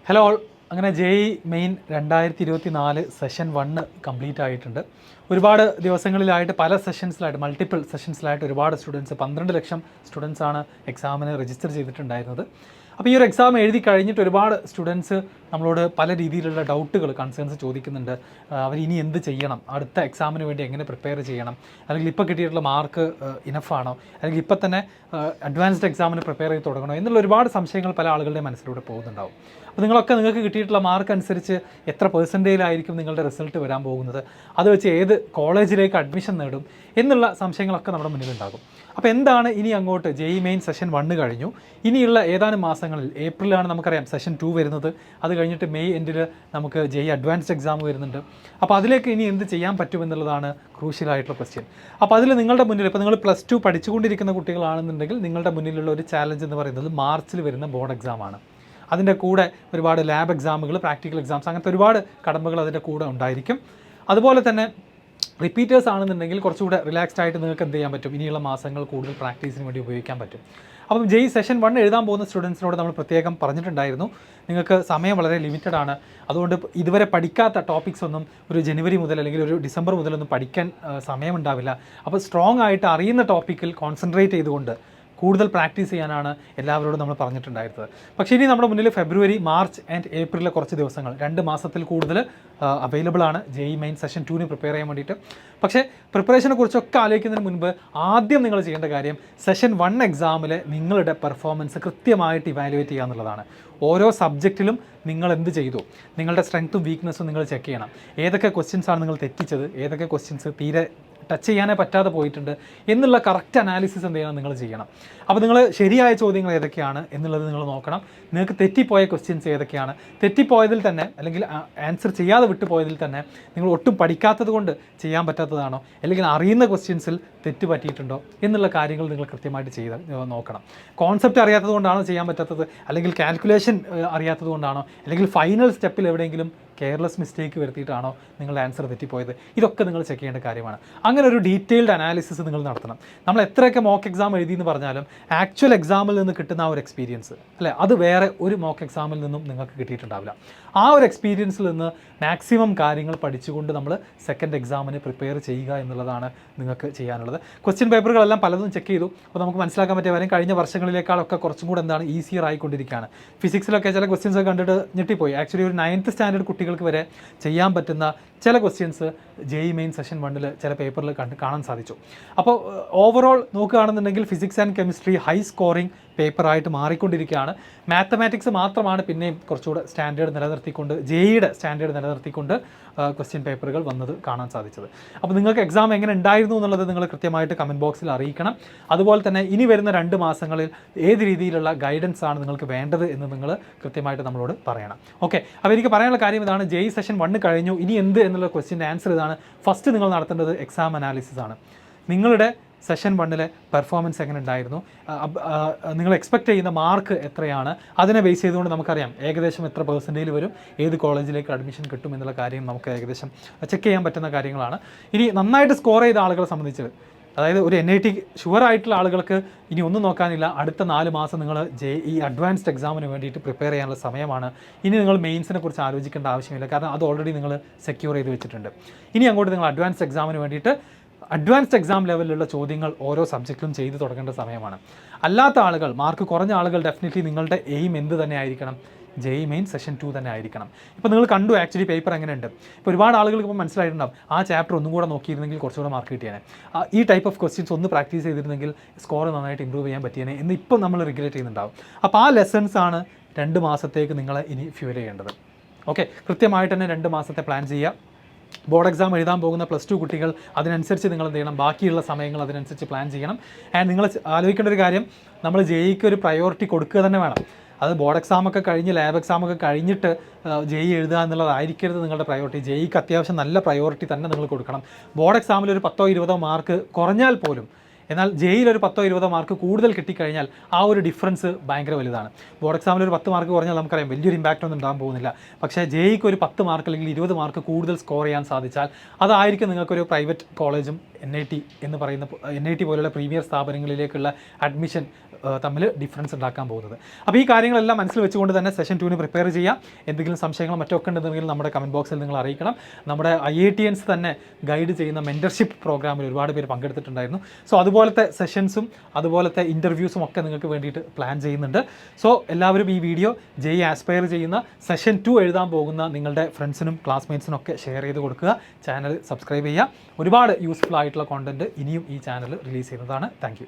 Hello all. അങ്ങനെ JEE main 2024 session 1 complete ആയിട്ടുണ്ട്. ഒരുപാട് ദിവസങ്ങളിലായിട്ട് പല സെഷൻസിലായിട്ട് മൾട്ടിപ്പിൾ സെഷൻസിലായിട്ട് ഒരുപാട് സ്റ്റുഡൻസ് 12 ലക്ഷം സ്റ്റുഡൻസാണ് എക്സാമിന് രജിസ്റ്റർ ചെയ്തിട്ടുണ്ടായിരുന്നത്. അപ്പോൾ ഈ ഒരു എക്സാം എഴുതി കഴിഞ്ഞിട്ട് ഒരുപാട് സ്റ്റുഡൻസ് നമ്മളോട് പല രീതിയിലുള്ള ഡൗട്ടുകൾ കൺസേൺസ് ചോദിക്കുന്നുണ്ട്. അവർ ഇനി എന്ത് ചെയ്യണം, അടുത്ത എക്സാമിന് വേണ്ടി എങ്ങനെ പ്രിപ്പയർ ചെയ്യണം, അല്ലെങ്കിൽ ഇപ്പോൾ കിട്ടിയിട്ടുള്ള മാർക്ക് ഇനഫാണോ, അല്ലെങ്കിൽ ഇപ്പോൾ തന്നെ അഡ്വാൻസ്ഡ് എക്സാമിന് പ്രിപ്പയർ ചെയ്ത് തുടങ്ങണോ എന്നുള്ള ഒരുപാട് സംശയങ്ങൾ പല ആളുകളുടെ മനസ്സിലൂടെ പോകുന്നുണ്ടാവും. അപ്പോൾ നിങ്ങൾക്ക് കിട്ടിയിട്ടുള്ള മാർക്ക് അനുസരിച്ച് എത്ര പെർസെൻറ്റേജിലായിരിക്കും നിങ്ങളുടെ റിസൾട്ട് വരാൻ പോകുന്നത്, അത് വെച്ച് ഏത് കോളേജിലേക്ക് അഡ്മിഷൻ നേടും എന്നുള്ള സംശയങ്ങളൊക്കെ നമ്മുടെ മുന്നിലുണ്ടാകും. അപ്പോൾ എന്താണ് ഇനി അങ്ങോട്ട് JEE മെയിൻ സെഷൻ 1 കഴിഞ്ഞു, ഇനിയുള്ള ഏതാനും മാസങ്ങളിൽ ഏപ്രിലാണ് നമുക്കറിയാം സെഷൻ 2 വരുന്നത്, അത് കഴിഞ്ഞിട്ട് മെയ് എൻഡിൽ നമുക്ക് JEE അഡ്വാൻസ്ഡ് എക്സാം വരുന്നുണ്ട്. അപ്പോൾ അതിലേക്ക് ഇനി എന്ത് ചെയ്യാൻ പറ്റുമെന്നുള്ളതാണ് ക്രൂഷ്യലായിട്ടുള്ള ക്വസ്റ്റ്യൻ. അപ്പോൾ അതിൽ നിങ്ങളുടെ മുന്നിൽ ഇപ്പോൾ നിങ്ങൾ +2 പഠിച്ചുകൊണ്ടിരിക്കുന്ന കുട്ടികളാണെന്നുണ്ടെങ്കിൽ നിങ്ങളുടെ മുന്നിലുള്ള ഒരു ചാലഞ്ച് എന്ന് പറയുന്നത് മാർച്ചിൽ വരുന്ന ബോർഡ് എക്സാമാണ്. അതിൻ്റെ കൂടെ ഒരുപാട് ലാബ് എക്സാമുകൾ, പ്രാക്ടിക്കൽ എക്സാംസ്, അങ്ങനത്തെ ഒരുപാട് കടമ്പകൾ അതിൻ്റെ കൂടെ ഉണ്ടായിരിക്കും. അതുപോലെ തന്നെ റിപ്പീറ്റേഴ്സ് ആണെന്നുണ്ടെങ്കിൽ കുറച്ചുകൂടെ റിലാക്സ്ഡ് ആയിട്ട് നിങ്ങൾക്ക് എന്ത് ചെയ്യാൻ പറ്റും, ഇനിയുള്ള മാസങ്ങൾ കൂടുതൽ പ്രാക്ടീസിന് വേണ്ടി ഉപയോഗിക്കാൻ പറ്റും. അപ്പം JEE സെഷൻ 1 എഴുതാൻ പോകുന്ന സ്റ്റുഡൻസിനോട് നമ്മൾ പ്രത്യേകം പറഞ്ഞിട്ടുണ്ടായിരുന്നു, നിങ്ങൾക്ക് സമയം വളരെ ലിമിറ്റഡ് ആണ്. അതുകൊണ്ട് ഇതുവരെ പഠിക്കാത്ത ടോപ്പിക്സ് ഒന്നും ഒരു ജനുവരി മുതൽ അല്ലെങ്കിൽ ഒരു ഡിസംബർ മുതലൊന്നും പഠിക്കാൻ സമയമുണ്ടാവില്ല. അപ്പോൾ സ്ട്രോങ് ആയിട്ട് അറിയുന്ന ടോപ്പിക്കിൽ കോൺസെൻട്രേറ്റ് ചെയ്തുകൊണ്ട് കൂടുതൽ പ്രാക്ടീസ് ചെയ്യാനാണ് എല്ലാവരോടും നമ്മൾ പറഞ്ഞിട്ടുണ്ടായിരുന്നത്. പക്ഷേ ഇനി നമ്മുടെ മുന്നിൽ ഫെബ്രുവരി, മാർച്ച് ആൻഡ് ഏപ്രിലെ കുറച്ച് ദിവസങ്ങൾ 2 മാസത്തിൽ കൂടുതൽ അവൈലബിൾ ആണ് JEE മെയിൻ സെഷൻ 2 പ്രിപ്പയർ ചെയ്യാൻ വേണ്ടിയിട്ട്. പക്ഷേ പ്രിപ്പറേഷനെ കുറിച്ചൊക്കെ ആലോചിക്കുന്നതിന് മുൻപ് ആദ്യം നിങ്ങൾ ചെയ്യേണ്ട കാര്യം സെഷൻ 1 എക്സാമിൽ നിങ്ങളുടെ പെർഫോമൻസ് കൃത്യമായിട്ട് ഇവാലുവേറ്റ് ചെയ്യുക എന്നുള്ളതാണ്. ഓരോ സബ്ജക്റ്റിലും നിങ്ങൾ എന്ത് ചെയ്തു, നിങ്ങളുടെ സ്ട്രെങ്ത്തും വീക്ക്നെസ്സും നിങ്ങൾ ചെക്ക് ചെയ്യണം. ഏതൊക്കെ ക്വസ്റ്റ്യൻസാണ് നിങ്ങൾ തെറ്റിച്ചത്, ഏതൊക്കെ ക്വസ്റ്റ്യൻസ് തീരെ ടച്ച് ചെയ്യാനേ പറ്റാതെ പോയിട്ടുണ്ട് എന്നുള്ള കറക്റ്റ് അനാലിസിസ് എന്ത് ചെയ്യണം നിങ്ങൾ ചെയ്യണം. അപ്പോൾ നിങ്ങൾ ശരിയായ ചോദ്യങ്ങൾ ഏതൊക്കെയാണ് എന്നുള്ളത് നിങ്ങൾ നോക്കണം. നിങ്ങൾക്ക് തെറ്റിപ്പോയ ക്വസ്റ്റ്യൻസ് ഏതൊക്കെയാണ്, തെറ്റിപ്പോയതിൽ തന്നെ അല്ലെങ്കിൽ ആൻസർ ചെയ്യാതെ വിട്ടുപോയതിൽ തന്നെ നിങ്ങൾ ഒട്ടും പഠിക്കാത്തത് കൊണ്ട് ചെയ്യാൻ പറ്റാത്തതാണോ, അല്ലെങ്കിൽ അറിയുന്ന ക്വസ്റ്റ്യൻസിൽ തെറ്റ് പറ്റിയിട്ടുണ്ടോ എന്നുള്ള കാര്യങ്ങൾ നിങ്ങൾ കൃത്യമായിട്ട് ചെയ്ത് നോക്കണം. കോൺസെപ്റ്റ് അറിയാത്തത് കൊണ്ടാണോ ചെയ്യാൻ പറ്റാത്തത്, അല്ലെങ്കിൽ കാൽക്കുലേഷൻ അറിയാത്തത് കൊണ്ടാണോ, അല്ലെങ്കിൽ ഫൈനൽ സ്റ്റെപ്പിൽ എവിടെയെങ്കിലും കെയർലെസ് മിസ്റ്റേക്ക് വരുത്തിയിട്ടാണോ നിങ്ങളുടെ ആൻസർ തെറ്റിപ്പോയത്, ഇതൊക്കെ നിങ്ങൾ ചെക്ക് ചെയ്യേണ്ട കാര്യമാണ്. അങ്ങനെ ഒരു ഡീറ്റെയിൽഡ് അനാലിസിസ് നിങ്ങൾ നടത്തണം. നമ്മൾ എത്രയൊക്കെ മോക്ക് എക്സാം എഴുതി എന്ന് പറഞ്ഞാലും ആക്ച്വൽ എക്സാമിൽ നിന്ന് കിട്ടുന്ന ആ ഒരു എക്സ്പീരിയൻസ് അല്ലേ, അത് വേറെ ഒരു മോക്ക് എക്സാമിൽ നിന്നും നിങ്ങൾക്ക് കിട്ടിയിട്ടുണ്ടാവില്ല. ആ ഒരു എക്സ്പീരിയൻസിൽ നിന്ന് മാക്സിമം കാര്യങ്ങൾ പഠിച്ചുകൊണ്ട് നമ്മൾ സെക്കൻഡ് എക്സാമിന് പ്രിപ്പയർ ചെയ്യുക എന്നുള്ളതാണ് നിങ്ങൾക്ക് ചെയ്യാനുള്ളത്. ക്വസ്റ്റ്യൻ പേപ്പറുകളെല്ലാം പലതും ചെക്ക് ചെയ്തു. അപ്പോൾ നമുക്ക് മനസ്സിലാക്കാൻ പറ്റിയ കാര്യം കഴിഞ്ഞ വർഷങ്ങളിലേക്കാളൊക്കെ കുറച്ചും കൂടെ എന്താണ് ഈസിയർ ആയിക്കൊണ്ടിരിക്കുകയാണ്. ഫിസിക്സിലൊക്കെ ചില ക്വസ്റ്റ്യൻസ് കണ്ടിട്ട് ഞെട്ടിപ്പോയി. ആക്ച്വലി ഒരു 9th സ്റ്റാൻഡേർഡ് കുട്ടികൾക്ക് വരെ ചെയ്യാൻ പറ്റുന്ന ചില ക്വസ്റ്റ്യൻസ് JEE മെയിൻ സെഷൻ 1 ചില പേപ്പറിൽ കാണാൻ സാധിച്ചു. അപ്പോൾ ഓവറോൾ നോക്കുകയാണെന്നുണ്ടെങ്കിൽ physics and chemistry high scoring പേപ്പറായിട്ട് മാറിക്കൊണ്ടിരിക്കുകയാണ്. മാത്തമാറ്റിക്സ് മാത്രമാണ് പിന്നെയും കുറച്ചുകൂടെ സ്റ്റാൻഡേർഡ് നിലനിർത്തിക്കൊണ്ട് JEEയുടെ സ്റ്റാൻഡേർഡ് നിലനിർത്തിക്കൊണ്ട് ക്വസ്റ്റ്യൻ പേപ്പറുകൾ വന്നത് കാണാൻ സാധിച്ചത്. അപ്പോൾ നിങ്ങൾക്ക് എക്സാം എങ്ങനെ ഉണ്ടായിരുന്നു എന്നുള്ളത് നിങ്ങൾ കൃത്യമായിട്ട് കമൻറ്റ് ബോക്സിൽ അറിയിക്കണം. അതുപോലെ തന്നെ ഇനി വരുന്ന 2 മാസങ്ങളിൽ ഏത് രീതിയിലുള്ള ഗൈഡൻസ് ആണ് നിങ്ങൾക്ക് വേണ്ടത് എന്ന് നിങ്ങൾ കൃത്യമായിട്ട് നമ്മളോട് പറയണം. ഓക്കെ, അപ്പോൾ എനിക്ക് പറയാനുള്ള കാര്യം ഇതാണ്, JEE സെഷൻ 1 കഴിഞ്ഞു, ഇനി എന്ത് എന്നുള്ള ക്വസ്റ്റ്യൻ്റെ ആൻസർ ഇതാണ്. ഫസ്റ്റ് നിങ്ങൾ നടത്തേണ്ടത് എക്സാം അനാലിസിസ് ആണ്. നിങ്ങളുടെ സെഷൻ 1 പെർഫോമൻസ് എങ്ങനെ ഉണ്ടായിരുന്നു, നിങ്ങൾ എക്സ്പെക്റ്റ് ചെയ്യുന്ന മാർക്ക് എത്രയാണ്, അതിനെ ബേസ് ചെയ്തുകൊണ്ട് നമുക്കറിയാം ഏകദേശം എത്ര പെർസെൻറ്റേജ് വരും, ഏത് കോളേജിലേക്ക് അഡ്മിഷൻ കിട്ടും എന്നുള്ള കാര്യം നമുക്ക് ഏകദേശം ചെക്ക് ചെയ്യാൻ പറ്റുന്ന കാര്യങ്ങളാണ്. ഇനി നന്നായിട്ട് സ്കോർ ചെയ്ത ആളുകളെ സംബന്ധിച്ച്, അതായത് ഒരു NIT ഷുവർ ആയിട്ടുള്ള ആളുകൾക്ക് ഇനി ഒന്നും നോക്കാനില്ല, അടുത്ത 4 മാസം നിങ്ങൾ JEE അഡ്വാൻസ്ഡ് എക്സാമിന് വേണ്ടിയിട്ട് പ്രിപ്പയർ ചെയ്യാനുള്ള സമയമാണ്. ഇനി നിങ്ങൾ മെയിൻസിനെ കുറിച്ച് ആലോചിക്കേണ്ട ആവശ്യമില്ല, കാരണം അത് ഓൾറെഡി നിങ്ങൾ സെക്യൂർ ചെയ്ത് വെച്ചിട്ടുണ്ട്. ഇനി അങ്ങോട്ട് നിങ്ങൾ അഡ്വാൻസ്ഡ് എക്സാമിന് വേണ്ടിയിട്ട് അഡ്വാൻസ്ഡ് എക്സാം ലെവലിലുള്ള ചോദ്യങ്ങൾ ഓരോ സബ്ജക്റ്റിലും ചെയ്ത് തുടങ്ങേണ്ട സമയമാണ്. അല്ലാത്ത ആളുകൾ, മാർക്ക് കുറഞ്ഞ ആളുകൾ, ഡെഫിനറ്റ്ലി നിങ്ങളുടെ എയിം എന്ത് തന്നെ ആയിരിക്കണം, JEE മെയിൻ സെഷൻ 2 തന്നെ ആയിരിക്കണം. ഇപ്പോൾ നിങ്ങൾ കണ്ടു ആക്ച്വലി പേപ്പർ എങ്ങനെയുണ്ട്. ഇപ്പോൾ ഒരുപാട് ആളുകൾക്ക് ഇപ്പോൾ മനസ്സിലായിട്ടുണ്ടാവും ആ ചാപ്റ്റർ ഒന്നും കൂടെ നോക്കിയിരുന്നെങ്കിൽ കുറച്ചുകൂടെ മാർക്ക് കിട്ടിയേനെ, ഈ ടൈപ്പ് ഓഫ് ക്വസ്റ്റ്യൻസ് ഒന്ന് പ്രാക്ടീസ് ചെയ്തിരുന്നെങ്കിൽ സ്കോർ നന്നായിട്ട് ഇമ്പ്രൂവ് ചെയ്യാൻ പറ്റിയേനെ എന്ന് ഇപ്പം നമ്മൾ റിഗ്രറ്റ് ചെയ്യുന്നുണ്ടാവും. അപ്പോൾ ആ ലെസൺസ് ആണ് 2 മാസത്തേക്ക് നിങ്ങളെ ഇനി ഫ്യൂൽ ചെയ്യേണ്ടത്. ഓക്കെ, കൃത്യമായിട്ട് തന്നെ 2 മാസത്തെ പ്ലാൻ ചെയ്യുക. ബോർഡ് എക്സാം എഴുതാൻ പോകുന്ന +2 കുട്ടികൾ അതിനനുസരിച്ച് നിങ്ങൾ എന്ത് ചെയ്യണം, ബാക്കിയുള്ള സമയങ്ങൾ അതിനനുസരിച്ച് പ്ലാൻ ചെയ്യണം. ആൻഡ് നിങ്ങൾ ആലോചിക്കേണ്ട ഒരു കാര്യം, നമ്മൾ JEEക്ക് ഒരു പ്രയോറിറ്റി കൊടുക്കുക തന്നെ വേണം. അത് ബോർഡ് എക്സാമൊക്കെ കഴിഞ്ഞ് ലാബ് എക്സാമൊക്കെ കഴിഞ്ഞിട്ട് JEE എഴുതുക എന്നുള്ളതായിരിക്കരുത് നിങ്ങളുടെ പ്രയോറിറ്റി. JEEക്ക് അത്യാവശ്യം നല്ല പ്രയോറിറ്റി തന്നെ നിങ്ങൾ കൊടുക്കണം. ബോർഡ് എക്സാമിൽ ഒരു 10-20 മാർക്ക് കുറഞ്ഞാൽ പോലും, എന്നാൽ JEEയിൽ ഒരു 10-20 മാർക്ക് കൂടുതൽ കിട്ടിക്കഴിഞ്ഞാൽ ആ ഒരു ഡിഫറൻസ് ഭയങ്കര വലുതാണ്. ബോർഡ് എക്സാമിൽ ഒരു 10 മാർക്ക് കുറഞ്ഞാൽ നമുക്കറിയാം വലിയൊരു ഇമ്പാക്റ്റ് ഒന്നും ഉണ്ടാകാൻ പോകുന്നില്ല. പക്ഷേ JEEക്ക് ഒരു 10 മാർക്ക് അല്ലെങ്കിൽ 20 മാർക്ക് കൂടുതൽ സ്കോർ ചെയ്യാൻ സാധിച്ചാൽ അതായിരിക്കും നിങ്ങൾക്കൊരു പ്രൈവറ്റ് കോളേജും NIT എന്ന് പറയുന്ന NIT പോലുള്ള പ്രീമിയർ സ്ഥാപനങ്ങളിലേക്കുള്ള അഡ്മിഷൻ തമ്മിൽ ഡിഫറൻസ് ഉണ്ടാക്കാൻ പോകുന്നത്. അപ്പോൾ ഈ കാര്യങ്ങളെല്ലാം മനസ്സിൽ വെച്ചുകൊണ്ട് തന്നെ സെഷൻ 2 പ്രിപ്പയർ ചെയ്യാം. എന്തെങ്കിലും സംശയങ്ങളോ മറ്റൊക്കെ ഉണ്ടെന്നുണ്ടെങ്കിൽ നമ്മുടെ കമൻറ്റ് ബോക്സിൽ നിങ്ങൾ അറിയിക്കണം. നമ്മുടെ IITians തന്നെ ഗൈഡ് ചെയ്യുന്ന മെൻറ്റർഷിപ്പ് പ്രോഗ്രാമിൽ ഒരുപാട് പേര് പങ്കെടുത്തിട്ടുണ്ടായിരുന്നു. സോ അതുപോലത്തെ സെഷൻസും അതുപോലത്തെ ഇൻ്റർവ്യൂസും ഒക്കെ നിങ്ങൾക്ക് വേണ്ടിയിട്ട് പ്ലാൻ ചെയ്യുന്നുണ്ട്. സോ എല്ലാവരും ഈ വീഡിയോ JEE ആസ്പയർ ചെയ്യുന്ന സെഷൻ 2 എഴുതാൻ പോകുന്ന നിങ്ങളുടെ ഫ്രണ്ട്സിനും ക്ലാസ്മേറ്റ്സിനും ഒക്കെ ഷെയർ ചെയ്ത് കൊടുക്കുക. ചാനൽ സബ്സ്ക്രൈബ് ചെയ്യുക. ഒരുപാട് യൂസ്ഫുൾ ആയിട്ടുള്ള കോണ്ടൻറ്റ് ഇനിയും ഈ ചാനൽ റിലീസ് ചെയ്യുന്നതാണ്. Thank you.